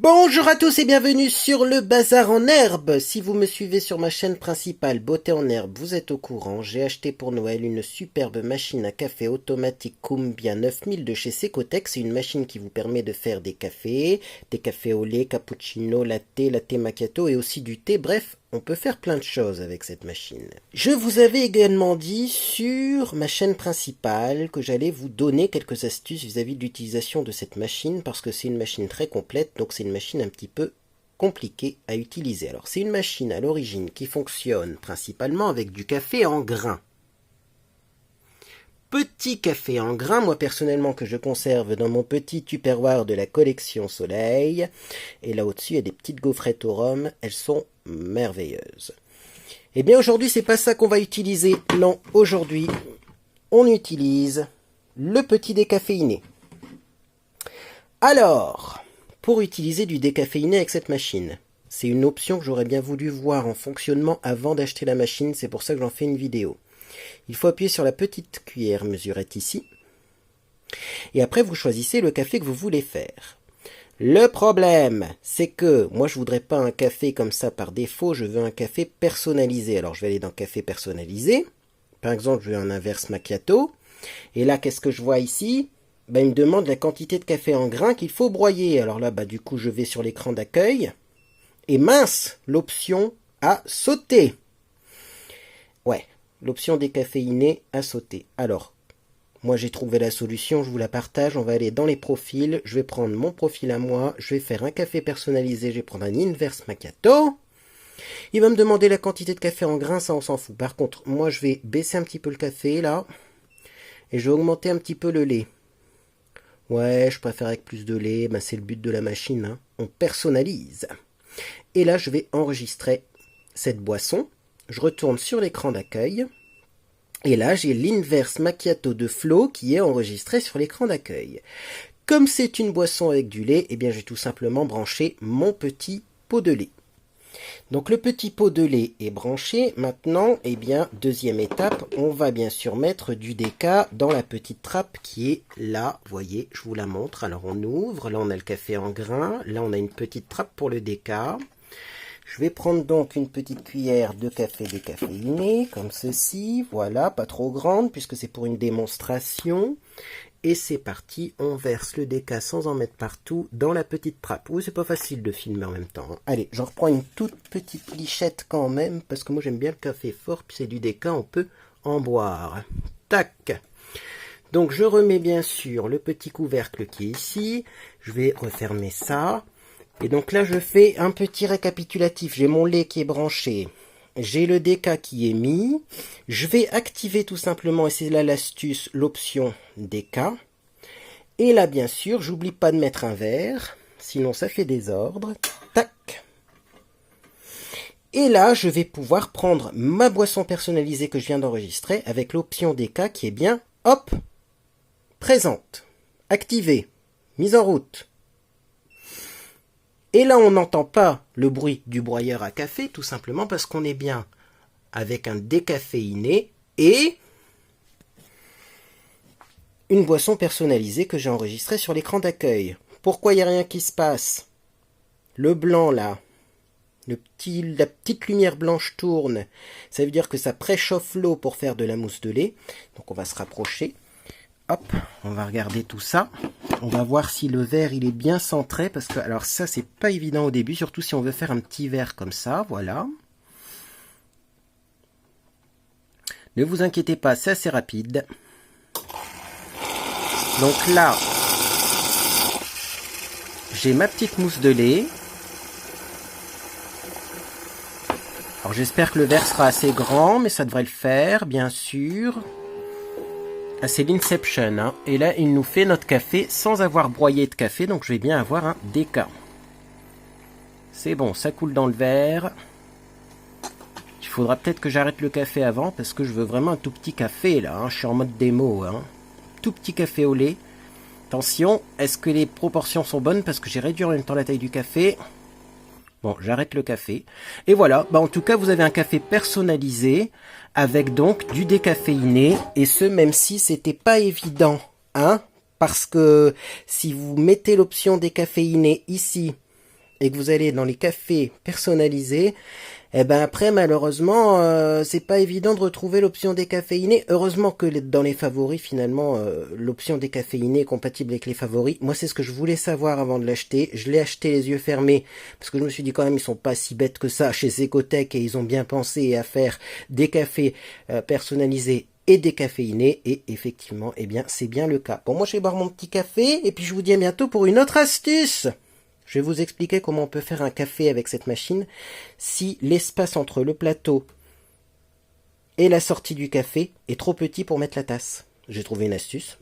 Bonjour à tous et bienvenue sur le Bazar en Herbe. Si vous me suivez sur ma chaîne principale Beauté en Herbe, vous êtes au courant. J'ai acheté pour Noël une superbe machine à café automatique Cumbia 9000 de chez Secotech. C'est une machine qui vous permet de faire des cafés au lait, cappuccino, latte macchiato et aussi du thé. Bref, on peut faire plein de choses avec cette machine. Je vous avais également dit sur ma chaîne principale que j'allais vous donner quelques astuces vis-à-vis de l'utilisation de cette machine parce que c'est une machine très complète, donc c'est une machine un petit peu compliquée à utiliser. Alors c'est une machine à l'origine qui fonctionne principalement avec du café en grains. Petit café en grains, moi personnellement que je conserve dans mon petit tupperware de la collection Soleil. Et là au-dessus il y a des petites gaufrettes au rhum, elles sont merveilleuses. Eh bien aujourd'hui c'est pas ça qu'on va utiliser, non, aujourd'hui on utilise le petit décaféiné. Alors, pour utiliser du décaféiné avec cette machine, c'est une option que j'aurais bien voulu voir en fonctionnement avant d'acheter la machine, c'est pour ça que j'en fais une vidéo. Il faut appuyer sur la petite cuillère mesurette ici. Et après, vous choisissez le café que vous voulez faire. Le problème, c'est que moi, je voudrais pas un café comme ça par défaut. Je veux un café personnalisé. Alors, je vais aller dans café personnalisé. Par exemple, je veux un inverse macchiato. Et là, qu'est-ce que je vois ici? Ben, il me demande la quantité de café en grains qu'il faut broyer. Alors là, du coup, je vais sur l'écran d'accueil. Et mince, l'option à sauter. Ouais. L'option décaféiné à sauter. Alors, moi j'ai trouvé la solution, je vous la partage. On va aller dans les profils. Je vais prendre mon profil à moi. Je vais faire un café personnalisé. Je vais prendre un inverse macchiato. Il va me demander la quantité de café en grains, ça on s'en fout. Par contre, moi je vais baisser un petit peu le café là. Et je vais augmenter un petit peu le lait. Ouais, je préfère avec plus de lait. Ben, c'est le but de la machine. Hein. On personnalise. Et là, je vais enregistrer cette boisson. Je retourne sur l'écran d'accueil. Et là, j'ai l'inverse macchiato de Flo qui est enregistré sur l'écran d'accueil. Comme c'est une boisson avec du lait, eh bien, j'ai tout simplement branché mon petit pot de lait. Donc, le petit pot de lait est branché. Maintenant, eh bien, deuxième étape, on va bien sûr mettre du déca dans la petite trappe qui est là. Vous voyez, je vous la montre. Alors, on ouvre. Là, on a le café en grains. Là, on a une petite trappe pour le déca. Je vais prendre donc une petite cuillère de café décaféiné, comme ceci, voilà, pas trop grande, puisque c'est pour une démonstration. Et c'est parti, on verse le déca sans en mettre partout dans la petite trappe. Oui, c'est pas facile de filmer en même temps. Hein. Allez, j'en reprends une toute petite lichette quand même, parce que moi j'aime bien le café fort, puis c'est du déca, on peut en boire. Tac! Donc je remets bien sûr le petit couvercle qui est ici, je vais refermer ça. Et donc là, je fais un petit récapitulatif. J'ai mon lait qui est branché. J'ai le déca qui est mis. Je vais activer tout simplement, et c'est là l'astuce, l'option déca. Et là, bien sûr, j'oublie pas de mettre un verre. Sinon, ça fait désordre. Tac. Et là, je vais pouvoir prendre ma boisson personnalisée que je viens d'enregistrer avec l'option déca qui est bien, hop, présente, activée, mise en route. Et là, on n'entend pas le bruit du broyeur à café, tout simplement parce qu'on est bien avec un décaféiné et une boisson personnalisée que j'ai enregistrée sur l'écran d'accueil. Pourquoi il n'y a rien qui se passe? Le blanc, là, la petite lumière blanche tourne. Ça veut dire que ça préchauffe l'eau pour faire de la mousse de lait. Donc, on va se rapprocher. Hop, on va regarder tout ça. On va voir si le verre il est bien centré parce que alors ça c'est pas évident au début, surtout si on veut faire un petit verre comme ça, voilà. Ne vous inquiétez pas, c'est assez rapide. Donc là, j'ai ma petite mousse de lait. Alors j'espère que le verre sera assez grand, mais ça devrait le faire, bien sûr. Ah, c'est l'Inception, hein. Et là, il nous fait notre café sans avoir broyé de café, donc je vais bien avoir un déca. C'est bon, ça coule dans le verre. Il faudra peut-être que j'arrête le café avant, parce que je veux vraiment un tout petit café, là. Hein. Je suis en mode démo, hein. Tout petit café au lait. Attention, est-ce que les proportions sont bonnes? Parce que j'ai réduit en même temps la taille du café. Bon, j'arrête le café. Et voilà, en tout cas, vous avez un café personnalisé avec donc du décaféiné. Et ce, même si c'était pas évident, hein. Parce que si vous mettez l'option décaféiné ici, et que vous allez dans les cafés personnalisés, eh ben après malheureusement c'est pas évident de retrouver l'option décaféinée. Heureusement que dans les favoris finalement l'option décaféinée est compatible avec les favoris. Moi c'est ce que je voulais savoir avant de l'acheter. Je l'ai acheté les yeux fermés parce que je me suis dit quand même ils sont pas si bêtes que ça chez Ecotech et ils ont bien pensé à faire des cafés personnalisés et décaféinés, et effectivement eh bien c'est bien le cas. Bon, moi je vais boire mon petit café et puis je vous dis à bientôt pour une autre astuce. Je vais vous expliquer comment on peut faire un café avec cette machine si l'espace entre le plateau et la sortie du café est trop petit pour mettre la tasse. J'ai trouvé une astuce.